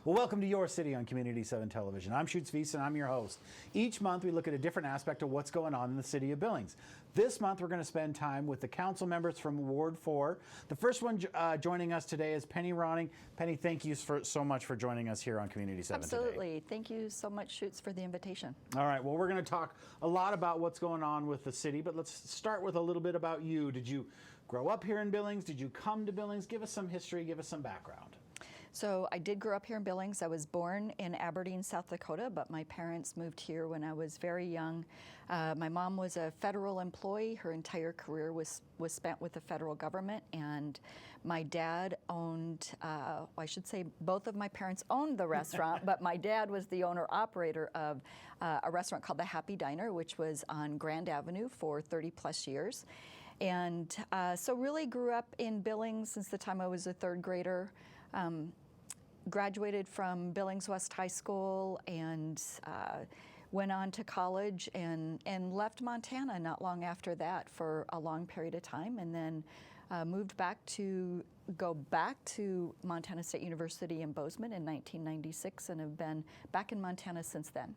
Well, welcome to Your City on Community 7 Television. I'm Shoots Feast and I'm your host. Each month we look at a different aspect of what's going on in the city of Billings. This month we're going to spend time with the council members from Ward 4. The first one joining us today is Penny Ronning. Penny, thank you so much for joining us here on Community 7 Absolutely. today. Thank you so much, Shoots, for the invitation. All right, well, we're going to talk a lot about what's going on with the city, but let's start with a little bit about you. Did you grow up here in Billings? Did you come to Billings? Give us some history, give us some background. So I did grow up here in Billings. I was born in Aberdeen, South Dakota, but my parents moved here when I was very young. My mom was a federal employee. Her entire career was spent with the federal government, and my dad owned, I should say both of my parents owned the restaurant, but my dad was the owner-operator of a restaurant called the Happy Diner, which was on Grand Avenue for 30 plus years. And so really grew up in Billings since the time I was a third grader. Graduated from Billings West High School and went on to college and left Montana not long after that for a long period of time, and then moved back to Montana State University in Bozeman in 1996 and have been back in Montana since then.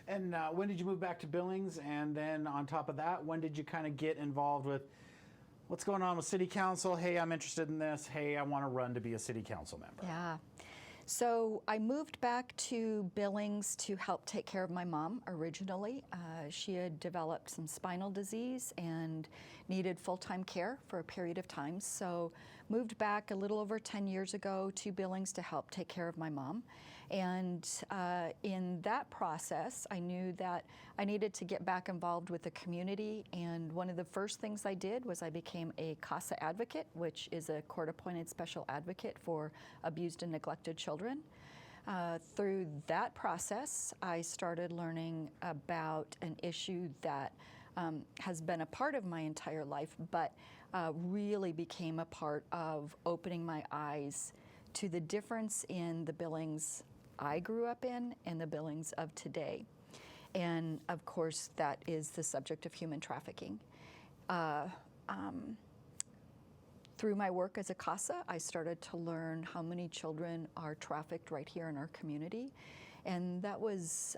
And when did you move back to Billings? And then on top of that, when did you kind of get involved with what's going on with city council? Hey, I'm interested in this. Hey, I want to run to be a city council member. Yeah. So I moved back to Billings to help take care of my mom originally. She had developed some spinal disease and needed full-time care for a period of time. So moved back a little over 10 years ago to Billings to help take care of my mom. And in that process, I knew that I needed to get back involved with the community. And one of the first things I did was I became a CASA advocate, which is a court-appointed special advocate for abused and neglected children. Through that process, I started learning about an issue that has been a part of my entire life, but really became a part of opening my eyes to the difference in the Billings I grew up in and the Billings of today. And of course, that is the subject of human trafficking. Through my work as a CASA, I started to learn how many children are trafficked right here in our community. And that was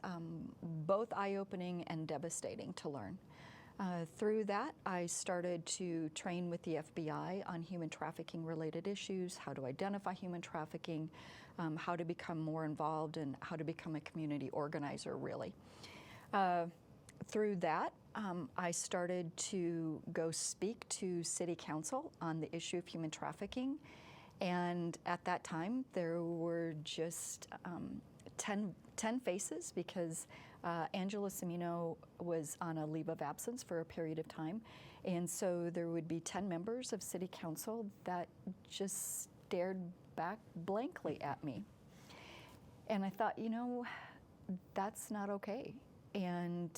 both eye-opening and devastating to learn. Through that, I started to train with the FBI on human trafficking related issues, how to identify human trafficking, how to become more involved, and how to become a community organizer, really. Through that, I started to go speak to City Council on the issue of human trafficking. And at that time, there were just 10 faces because Angela Semino was on a leave of absence for a period of time. And so there would be 10 members of City Council that just stared back blankly at me. And I thought, you know, that's not okay. And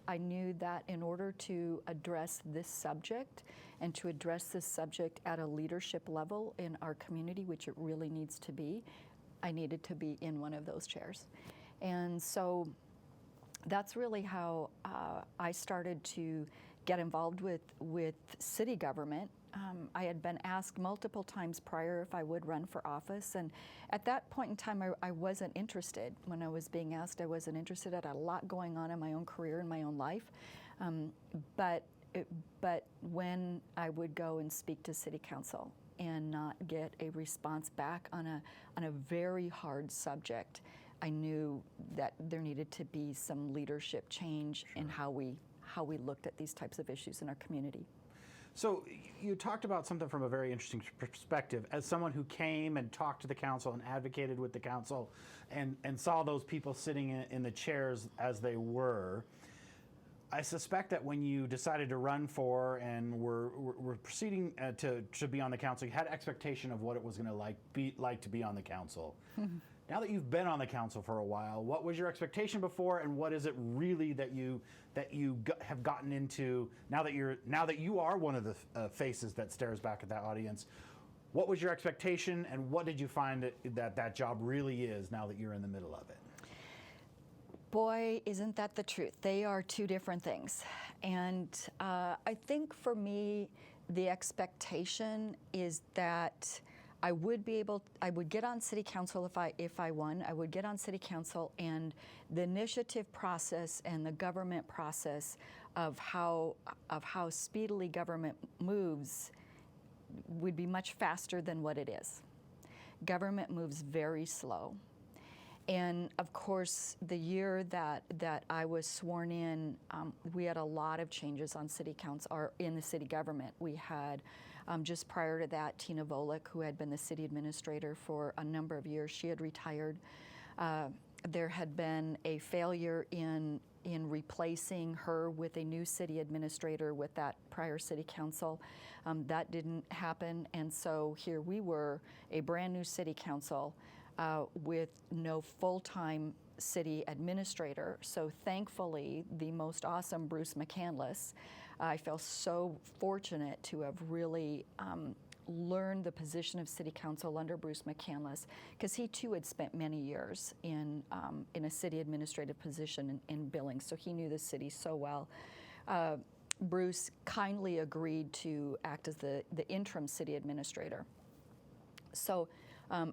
I knew that in order to address this subject and to address this subject at a leadership level in our community, which it really needs to be, I needed to be in one of those chairs. And so that's really how I started to get involved with city government. I had been asked multiple times prior if I would run for office, and at that point in time I wasn't interested. When I was being asked, I wasn't interested. I had a lot going on in my own career and my own life, but when I would go and speak to City Council and not get a response back on a very hard subject, I knew that there needed to be some leadership change in how we looked at these types of issues in our community. So you talked about something from a very interesting perspective. As someone who came and talked to the council and advocated with the council and saw those people sitting in the chairs as they were, I suspect that when you decided to run for and were proceeding to be on the council, you had expectation of what it was going to be like to be on the council. Now that you've been on the council for a while, what was your expectation before, and what is it really that you have gotten into now that you are one of the faces that stares back at that audience? What was your expectation, and what did you find that job really is now that you're in the middle of it? Boy, isn't that the truth. They are two different things. And I think for me, the expectation is that I would get on city council if I won. I would get on city council, and the initiative process and the government process of how speedily government moves would be much faster than what it is. Government moves very slow. And of course, the year that I was sworn in, we had a lot of changes on city council, or in the city government. We had, just prior to that, Tina Volek, who had been the city administrator for a number of years, she had retired. There had been a failure in replacing her with a new city administrator with that prior city council. That didn't happen, and so here we were, a brand new city council with no full-time city administrator. So thankfully, the most awesome Bruce McCandless, I feel so fortunate to have really learned the position of city council under Bruce McCandless, because he too had spent many years in a city administrative position in Billings, so he knew the city so well. Bruce kindly agreed to act as the interim city administrator. So,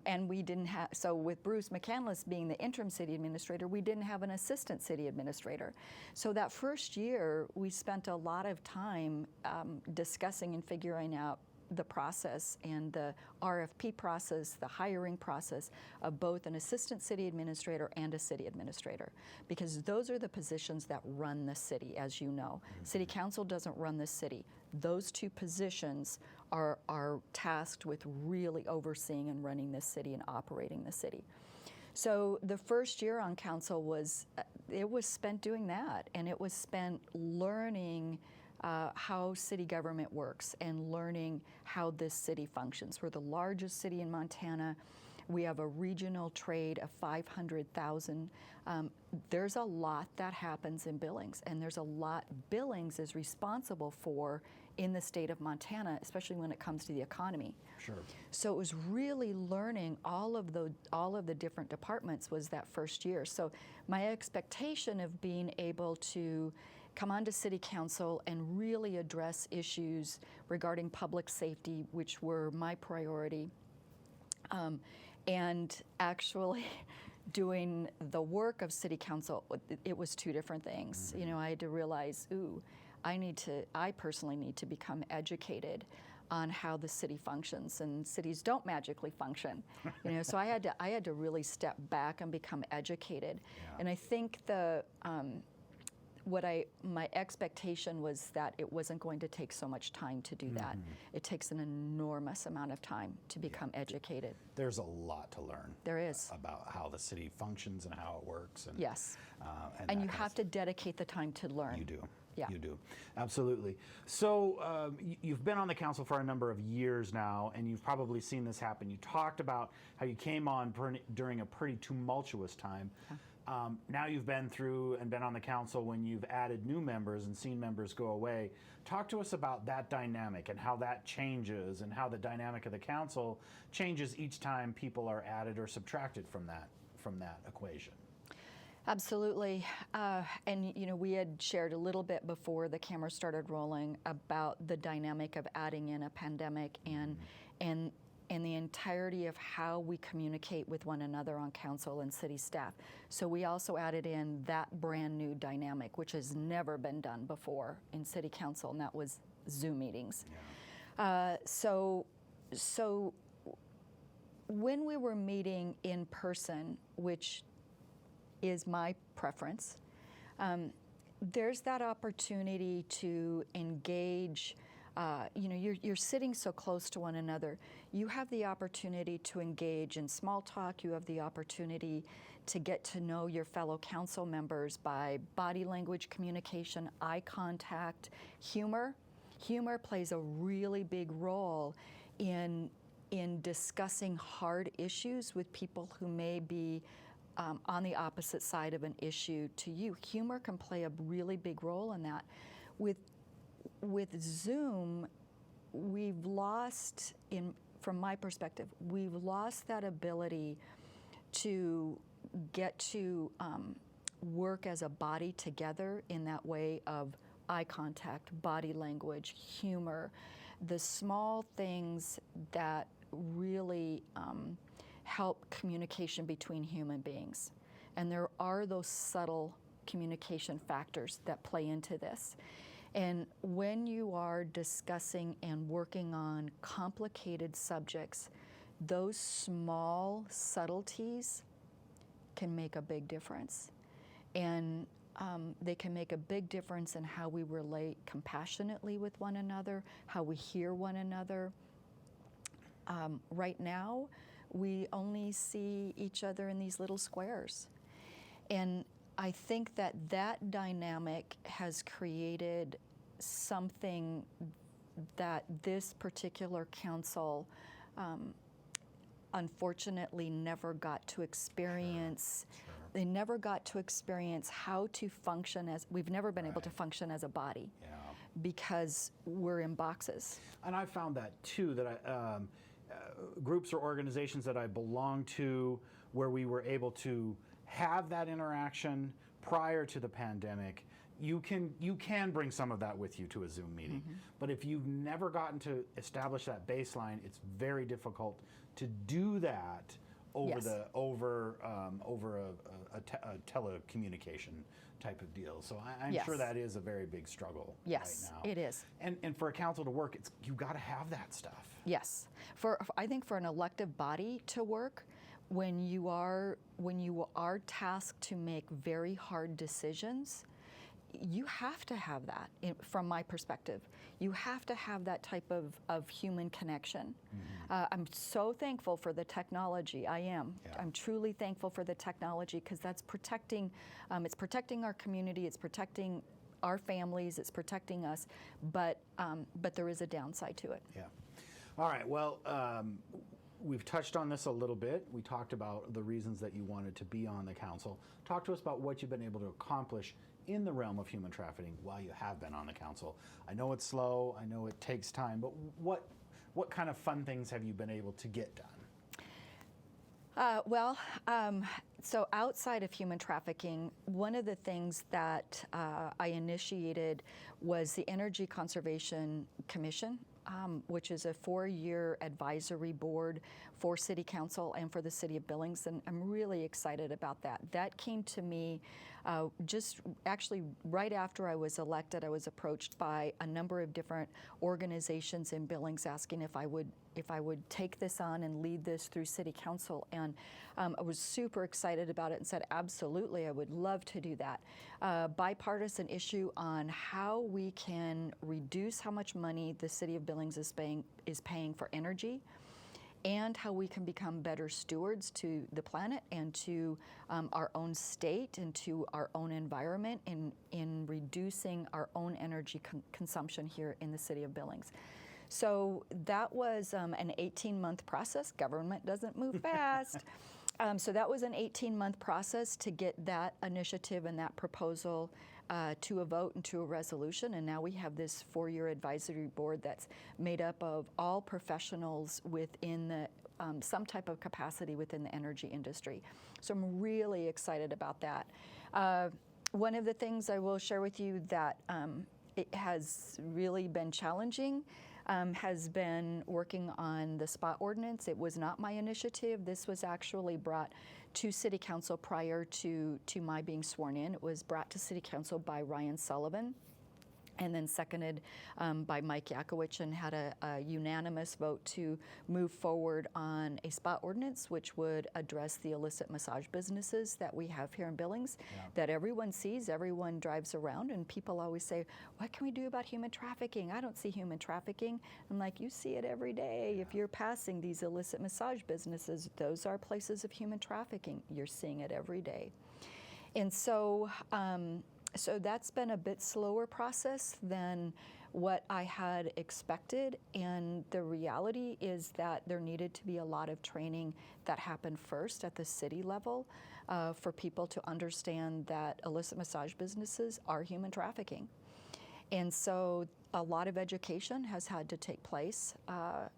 and we didn't have, so with Bruce McCandless being the interim city administrator, we didn't have an assistant city administrator. So that first year, we spent a lot of time discussing and figuring out the process and the RFP process, the hiring process of both an assistant city administrator and a city administrator, because those are the positions that run the city, as you know. City council doesn't run the city. Those two positions are tasked with really overseeing and running the city and operating the city. So the first year on council was spent doing that, and it was spent learning how city government works and learning how this city functions. We're the largest city in Montana. We have a regional trade of 500,000. There's a lot that happens in Billings, and there's a lot Billings is responsible for in the state of Montana, especially when it comes to the economy. Sure. So it was really learning all of the different departments was that first year. So my expectation of being able to come onto city council and really address issues regarding public safety, which were my priority, and actually doing the work of city council, it was two different things. You know, I had to realize, I personally need to become educated on how the city functions, and cities don't magically function. You know, so I had to really step back and become educated. Yeah. And I think my expectation was that it wasn't going to take so much time to do that. It takes an enormous amount of time to become educated. There's a lot to learn. There is. About how the city functions and how it works. And, yes. And you have to dedicate the time to learn. You do. Yeah. You do. Absolutely. So you've been on the council for a number of years now, and you've probably seen this happen. You talked about how you came on during a pretty tumultuous time. Yeah. Now you've been through and been on the council when you've added new members and seen members go away. Talk to us about that dynamic and how that changes, and how the dynamic of the council changes each time people are added or subtracted from that equation. Absolutely. And you know, we had shared a little bit before the camera started rolling about the dynamic of adding in a pandemic and the entirety of how we communicate with one another on council and city staff. So we also added in that brand new dynamic, which has never been done before in city council, and that was Zoom meetings. Yeah. So when we were meeting in person, which is my preference, there's that opportunity to engage. You know, you're sitting so close to one another. You have the opportunity to engage in small talk. You have the opportunity to get to know your fellow council members by body language communication, eye contact, humor. Humor plays a really big role in discussing hard issues with people who may be on the opposite side of an issue to you. Humor can play a really big role in that. With Zoom, we've lost, from my perspective, we've lost that ability to get to work as a body together in that way of eye contact, body language, humor, the small things that really help communication between human beings. And there are those subtle communication factors that play into this. And when you are discussing and working on complicated subjects, those small subtleties can make a big difference. And they can make a big difference in how we relate compassionately with one another, how we hear one another. Right now, we only see each other in these little squares. And I think that that dynamic has created something that this particular council unfortunately never got to experience. Sure. They never got to experience how to function as, we've never been able to function as a body because we're in boxes. And I found that too, that groups or organizations that I belong to where we were able to have that interaction prior to the pandemic, you can bring some of that with you to a Zoom meeting. But if you've never gotten to establish that baseline, it's very difficult to do that over a telecommunication type of deal. So I'm sure that is a very big struggle right now. It is. And for a council to work, you've got to have that stuff. Yes. I think for an elective body to work, when you are tasked to make very hard decisions, you have to have that, from my perspective. You have to have that type of human connection. I'm so thankful for the technology. I am. Yeah. I'm truly thankful for the technology because that's protecting, it's protecting our community, it's protecting our families, it's protecting us, but there is a downside to it. Yeah. All right, well, we've touched on this a little bit. We talked about the reasons that you wanted to be on the council. Talk to us about what you've been able to accomplish in the realm of human trafficking while you have been on the council. I know it's slow, I know it takes time, but what kind of fun things have you been able to get done? So outside of human trafficking, one of the things that I initiated was the Energy Conservation Commission, which is a 4-year advisory board for City Council and for the City of Billings, and I'm really excited about that. That came to me just actually right after I was elected. I was approached by a number of different organizations in Billings asking if I would take this on and lead this through City Council, and I was super excited about it and said, absolutely, I would love to do that. Bipartisan issue on how we can reduce how much money the City of Billings is paying for energy, and how we can become better stewards to the planet and to our own state and to our own environment in reducing our own energy consumption here in the City of Billings. So that was an 18-month process. Government doesn't move fast. So that was an 18-month process to get that initiative and that proposal to a vote and to a resolution. And now we have this 4-year advisory board that's made up of all professionals within the some type of capacity within the energy industry. So I'm really excited about that. One of the things I will share with you that it has really been challenging has been working on the spot ordinance. It was not my initiative. This was actually brought to City Council prior to my being sworn in. It was brought to City Council by Ryan Sullivan and then seconded by Mike Yakowicz, and had a unanimous vote to move forward on a spot ordinance which would address the illicit massage businesses that we have here in Billings, that everyone sees, everyone drives around, and people always say, what can we do about human trafficking? I don't see human trafficking. I'm like, you see it every day. If you're passing these illicit massage businesses, those are places of human trafficking. You're seeing it every day. And so, so that's been a bit slower process than what I had expected, and the reality is that there needed to be a lot of training that happened first at the city level for people to understand that illicit massage businesses are human trafficking. And so a lot of education has had to take place,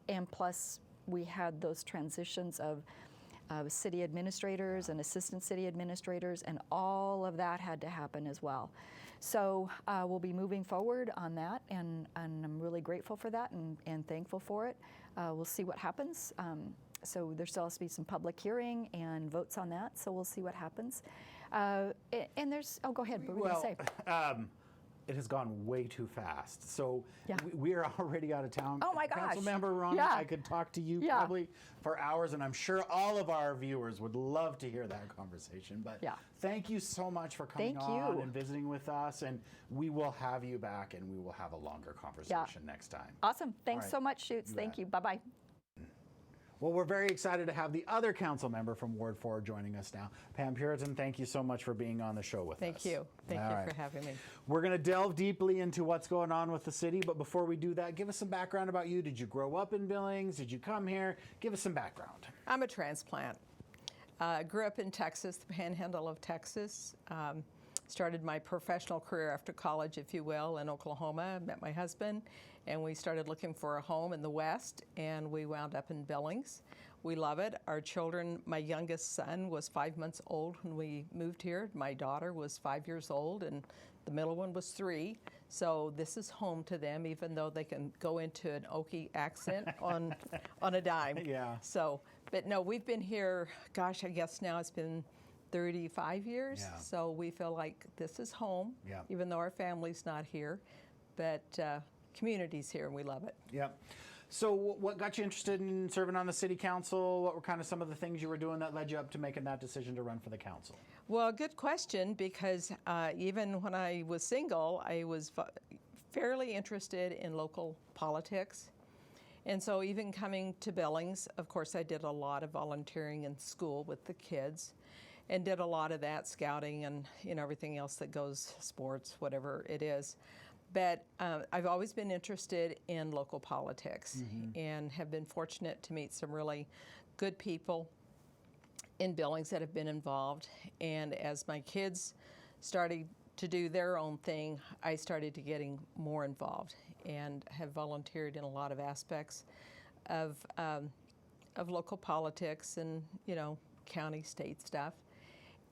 and plus we had those transitions of city administrators and assistant city administrators, and all of that had to happen as well. So we'll be moving forward on that, and I'm really grateful for that and thankful for it. We'll see what happens. So there still has to be some public hearing and votes on that, so we'll see what happens. And there's, oh, go ahead, what were you going to say? It has gone way too fast. So Yeah. we are already out of town. Oh my gosh. Councilmember Ronnie, Yeah. I could talk to you Yeah. probably for hours, and I'm sure all of our viewers would love to hear that conversation. But Yeah. thank you so much for coming Thank on you. and visiting with us, and we will have you back, and we will have a longer conversation next time. Awesome. Thanks right. so much, Shoots. You Thank bet. you. Bye-bye. Well, we're very excited to have the other council member from Ward 4 joining us now. Pamuritan, thank you so much for being on the show with us. Thank you. Thank All you right. for having me. We're going to delve deeply into what's going on with the city, but before we do that, give us some background about you. Did you grow up in Billings? Did you come here? Give us some background. I'm a transplant. Grew up in Texas, the panhandle of Texas. Started my professional career after college, if you will, in Oklahoma. Met my husband, and we started looking for a home in the West, and we wound up in Billings. We love it. Our children, my youngest son was 5 months old when we moved here. My daughter was 5 years old, and the middle one was 3. So this is home to them, even though they can go into an Okie accent on a dime. Yeah. So, but no, we've been here, gosh, I guess now it's been 35 years. Yeah. So we feel like this is home, Yeah. even though our family's not here. But community's here, and we love it. Yep. So what got you interested in serving on the city council? What were kind of some of the things you were doing that led you up to making that decision to run for the council? Well, good question, because even when I was single, I was fairly interested in local politics. And so even coming to Billings, of course, I did a lot of volunteering in school with the kids and did a lot of that, scouting and everything else that goes, sports, whatever it is. But I've always been interested in local politics and have been fortunate to meet some really good people in Billings that have been involved. And as my kids started to do their own thing, I started to getting more involved and have volunteered in a lot of aspects of local politics and county, state stuff.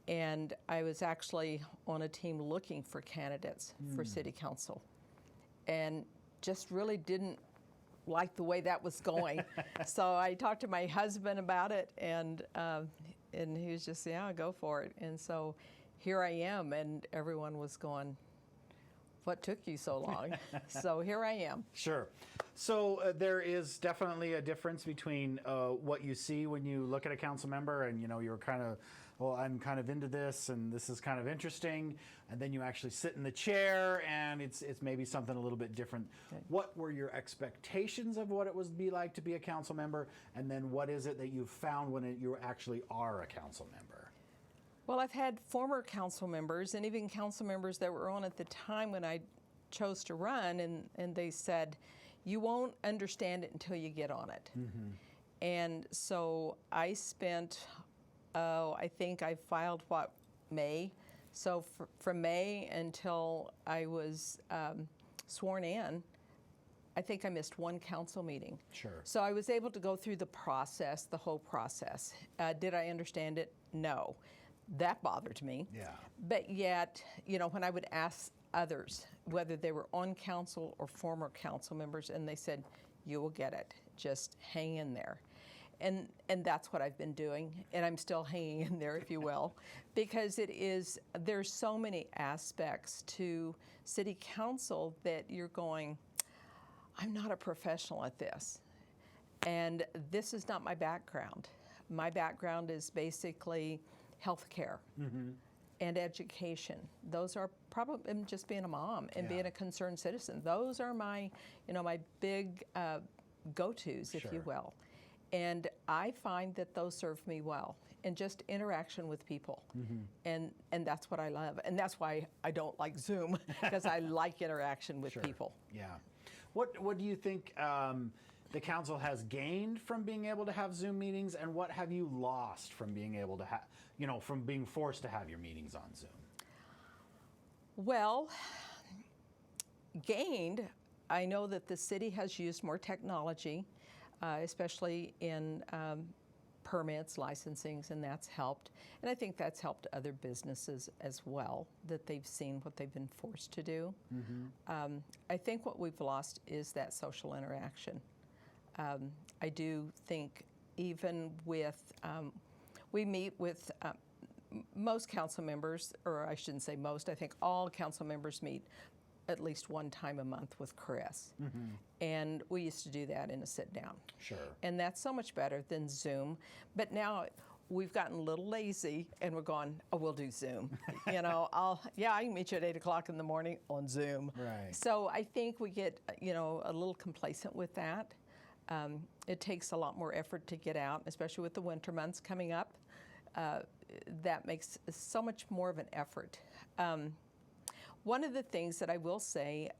And I was actually on a team looking for candidates for city council, and just really didn't like the way that was going. So I talked to my husband about it, and he was just, yeah, go for it. And so here I am, and everyone was going, what took you so long? So here I am. Sure. So there is definitely a difference between what you see when you look at a council member and, you're kind of, well, I'm kind of into this and this is kind of interesting. And then you actually sit in the chair and it's maybe something a little bit different. Okay. What were your expectations of what it would be like to be a council member? And then what is it that you've found when you actually are a council member? Well, I've had former council members and even council members that were on at the time when I chose to run, and they said, you won't understand it until you get on it. Mm-hmm. And so I spent, I think I filed, May? So from May until I was sworn in, I think I missed one council meeting. Sure. So I was able to go through the process, the whole process. Did I understand it? No. That bothered me. Yeah. But yet, when I would ask others, whether they were on council or former council members, and they said, you will get it, just hang in there. And that's what I've been doing, and I'm still hanging in there, if you will, because there's so many aspects to city council that you're going, I'm not a professional at this, and this is not my background. My background is basically healthcare and education. Those are probably, and just being a mom and being a concerned citizen. Those are my, my big go-tos, if you Sure. will. And I find that those serve me well, and just interaction with people. And that's what I love. And that's why I don't like Zoom, because I like interaction with Sure. people. Yeah. What do you think the council has gained from being able to have Zoom meetings, and what have you lost from being able to have, from being forced to have your meetings on Zoom? Well, gained, I know that the city has used more technology, especially in permits, licensings, and that's helped. And I think that's helped other businesses as well, that they've seen what they've been forced to do. I think what we've lost is that social interaction. I do think even with, we meet with most council members, or I shouldn't say most, I think all council members meet at least one time a month with Chris. And we used to do that in a sit down. Sure. And that's so much better than Zoom. But now we've gotten a little lazy and we're going, oh, we'll do Zoom. I can meet you at 8 o'clock in the morning on Zoom. Right. So I think we get, a little complacent with that. It takes a lot more effort to get out, especially with the winter months coming up. That makes so much more of an effort. One of the things that I will say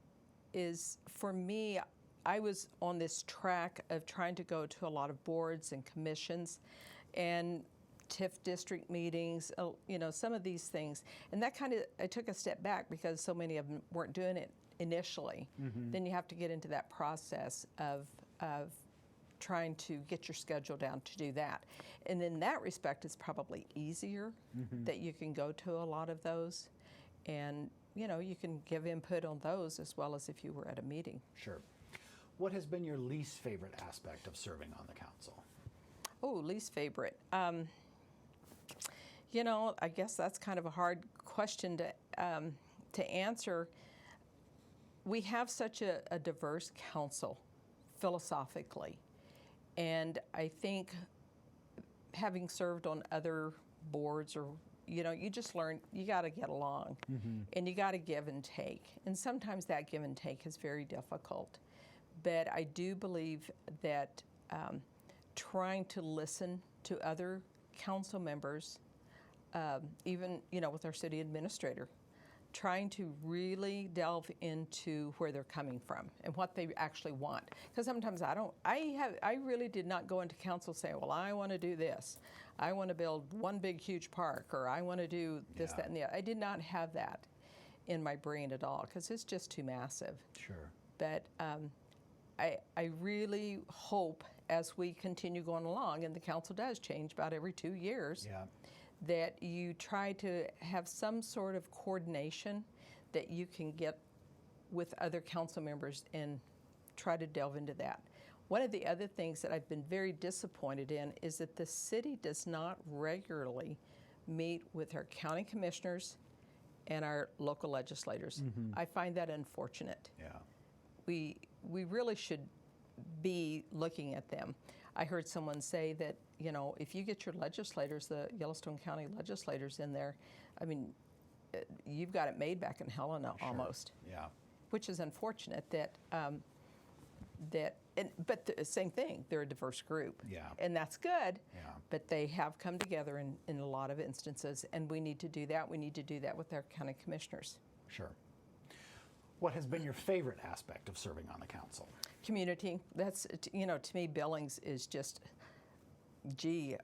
is, for me, I was on this track of trying to go to a lot of boards and commissions and TIF district meetings, some of these things. And that I took a step back because so many of them weren't doing it initially. Then you have to get into that process of trying to get your schedule down to do that. And in that respect, it's probably easier that you can go to a lot of those. And you can give input on those as well as if you were at a meeting. Sure. What has been your least favorite aspect of serving on the council? Oh, least favorite. I guess that's kind of a hard question to answer. We have such a diverse council philosophically. And I think having served on other boards or you just learn you got to get along and you got to give and take. And sometimes that give and take is very difficult. But I do believe that trying to listen to other council members, even, with our city administrator, trying to really delve into where they're coming from and what they actually want. Because sometimes I really did not go into council saying, well, I want to do this. I want to build one big, huge park, or I want to do this, that, and the other. I did not have that in my brain at all because it's just too massive. Sure. But I really hope as we continue going along, and the council does change about every 2 years, that you try to have some sort of coordination that you can get with other council members and try to delve into that. One of the other things that I've been very disappointed in is that the city does not regularly meet with our county commissioners and our local legislators. I find that unfortunate. Yeah. We really should be looking at them. I heard someone say that, if you get your legislators, the Yellowstone County legislators in there, I mean, you've got it made back in Helena almost. Yeah. Which is unfortunate but the same thing, they're a diverse group. Yeah. And that's good. Yeah. But they have come together in a lot of instances, and we need to do that. We need to do that with our county commissioners. Sure. What has been your favorite aspect of serving on the council? Community. That's, to me, Billings is just,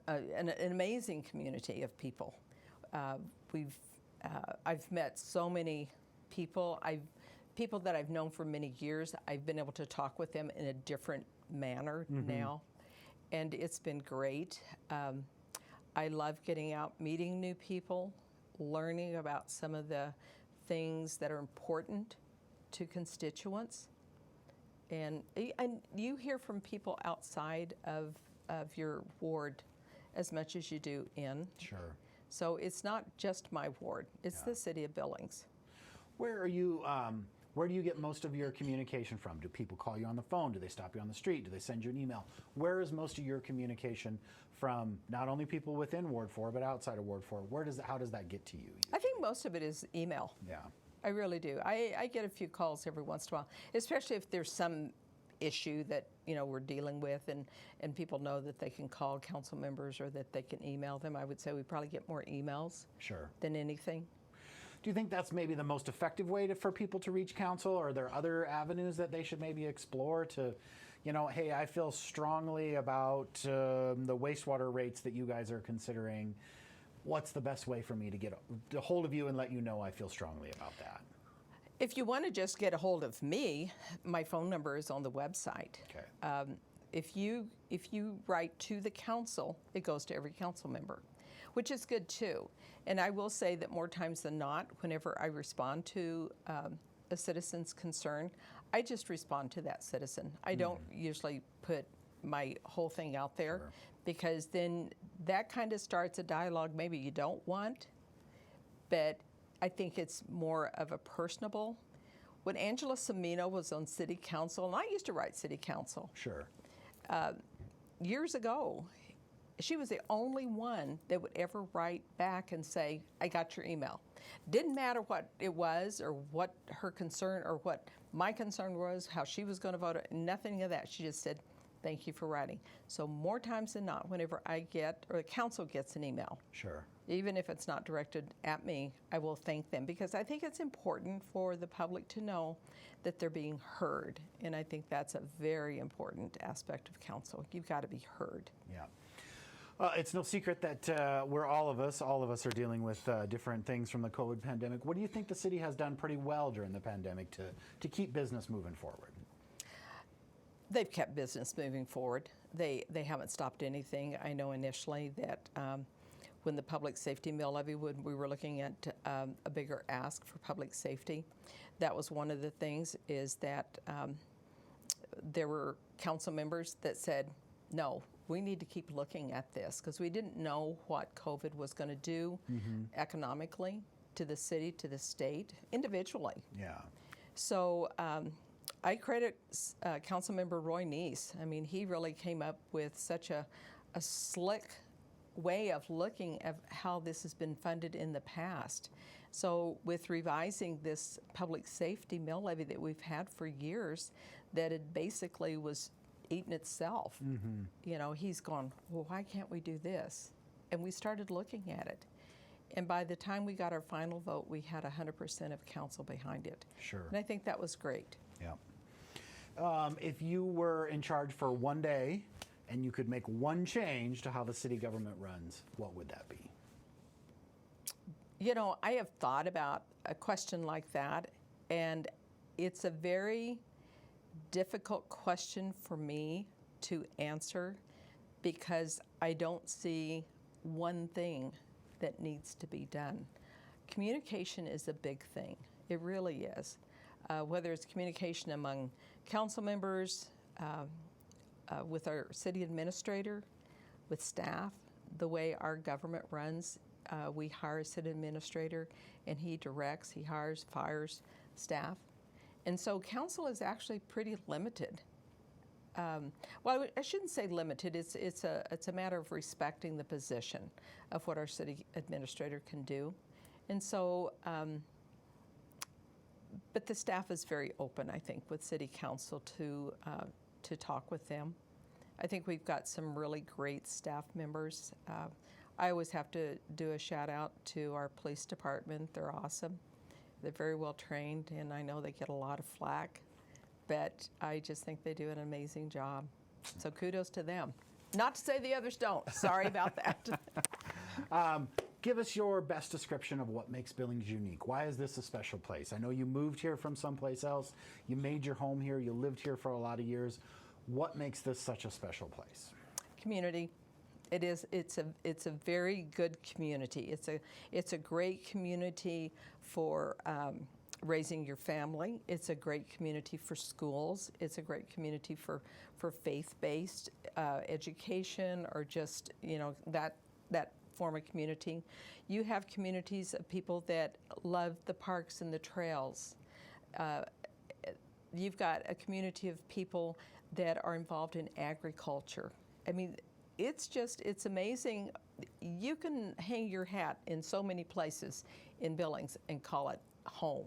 an amazing community of people. I've met so many people. People that I've known for many years, I've been able to talk with them in a different manner now, and it's been great. I love getting out, meeting new people, learning about some of the things that are important to constituents. And you hear from people outside of your ward as much as you do in. Sure. So it's not just my ward, it's the city of Billings. Where do you get most of your communication from? Do people call you on the phone? Do they stop you on the street? Do they send you an email? Where is most of your communication from, not only people within Ward 4, but outside of Ward 4? How does that get to you? I think most of it is email. Yeah. I really do. I get a few calls every once in a while, especially if there's some issue that we're dealing with, and people know that they can call council members or that they can email them. I would say we probably get more emails than anything. Do you think that's maybe the most effective way for people to reach council? Or are there other avenues that they should maybe explore to, hey, I feel strongly about the wastewater rates that you guys are considering. What's the best way for me to get a hold of you and let you know I feel strongly about that? If you want to just get a hold of me, my phone number is on the website. Okay. if you write to the council, it goes to every council member, which is good too. And I will say that more times than not, whenever I respond to a citizen's concern, I just respond to that citizen. I don't usually put my whole thing out there, because then that kind of starts a dialogue maybe you don't want, but I think it's more of a personable. When Angela Semino was on city council, and I used to write city council Sure. years ago, she was the only one that would ever write back and say, I got your email. Didn't matter what it was or what her concern or what my concern was, how she was going to vote, nothing of that. She just said, thank you for writing. So more times than not, whenever I get, or the council gets an email, Sure. even if it's not directed at me, I will thank them, because I think it's important for the public to know that they're being heard. And I think that's a very important aspect of council. You've got to be heard. Yeah. It's no secret that we're all of us are dealing with different things from the COVID pandemic. What do you think the city has done pretty well during the pandemic to keep business moving forward? They've kept business moving forward. They haven't stopped anything. I know initially that when the public safety mill levy, when we were looking at a bigger ask for public safety, that was one of the things, is that there were council members that said, no, we need to keep looking at this, because we didn't know what COVID was going to do economically to the city, to the state, individually. Yeah. So I credit Councilmember Roy Neese. I mean, he really came up with such a slick way of looking at how this has been funded in the past. So with revising this public safety mill levy that we've had for years, that it basically was eating itself. You know, he's gone, well, why can't we do this? And we started looking at it. And by the time we got our final vote, we had 100% of council behind it. Sure. And I think that was great. Yeah. If you were in charge for one day and you could make one change to how the city government runs, what would that be? You know, I have thought about a question like that, and it's a very difficult question for me to answer, because I don't see one thing that needs to be done. Communication is a big thing. It really is. Whether it's communication among council members, with our city administrator, with staff, the way our government runs, we hire a city administrator and he directs, he hires, fires staff. And so council is actually pretty limited. Well, I shouldn't say limited. It's a matter of respecting the position of what our city administrator can do. And so, but the staff is very open, I think, with city council to talk with them. I think we've got some really great staff members. I always have to do a shout out to our police department. They're awesome. They're very well trained, and I know they get a lot of flack, but I just think they do an amazing job. So kudos to them. Not to say the others don't. Sorry about that. Give us your best description of what makes Billings unique. Why is this a special place? I know you moved here from someplace else. You made your home here. You lived here for a lot of years. What makes this such a special place? Community. It is. It's a very good community. It's a great community for raising your family. It's a great community for schools. It's a great community for faith-based education, or just, you know, that form of community. You have communities of people that love the parks and the trails. You've got a community of people that are involved in agriculture. I mean, it's amazing. You can hang your hat in so many places in Billings and call it home.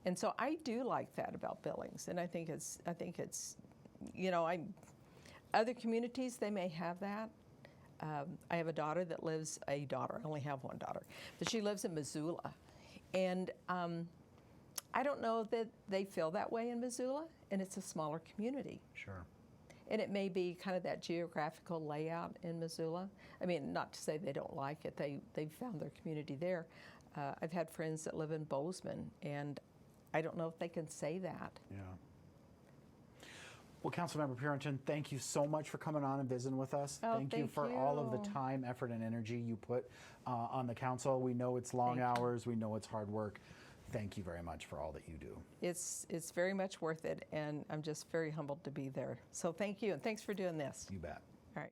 And so I do like that about Billings, and I think it's, you know, other communities, they may have that. I have a daughter that lives, I only have one daughter, but she lives in Missoula. And I don't know that they feel that way in Missoula, and it's a smaller community. Sure. And it may be kind of that geographical layout in Missoula. I mean, not to say they don't like it. They've found their community there. I've had friends that live in Bozeman, and I don't know if they can say that. Yeah. Well, Councilmember Purinton, thank you so much for coming on and visiting with us. Oh, thank you thank for all of the you. time, effort, and energy you put on the council. We know it's long Thank you. hours. We know it's hard work. Thank you very much for all that you do. It's very much worth it, and I'm just very humbled to be there. So thank you, and thanks for doing this. You bet. All right.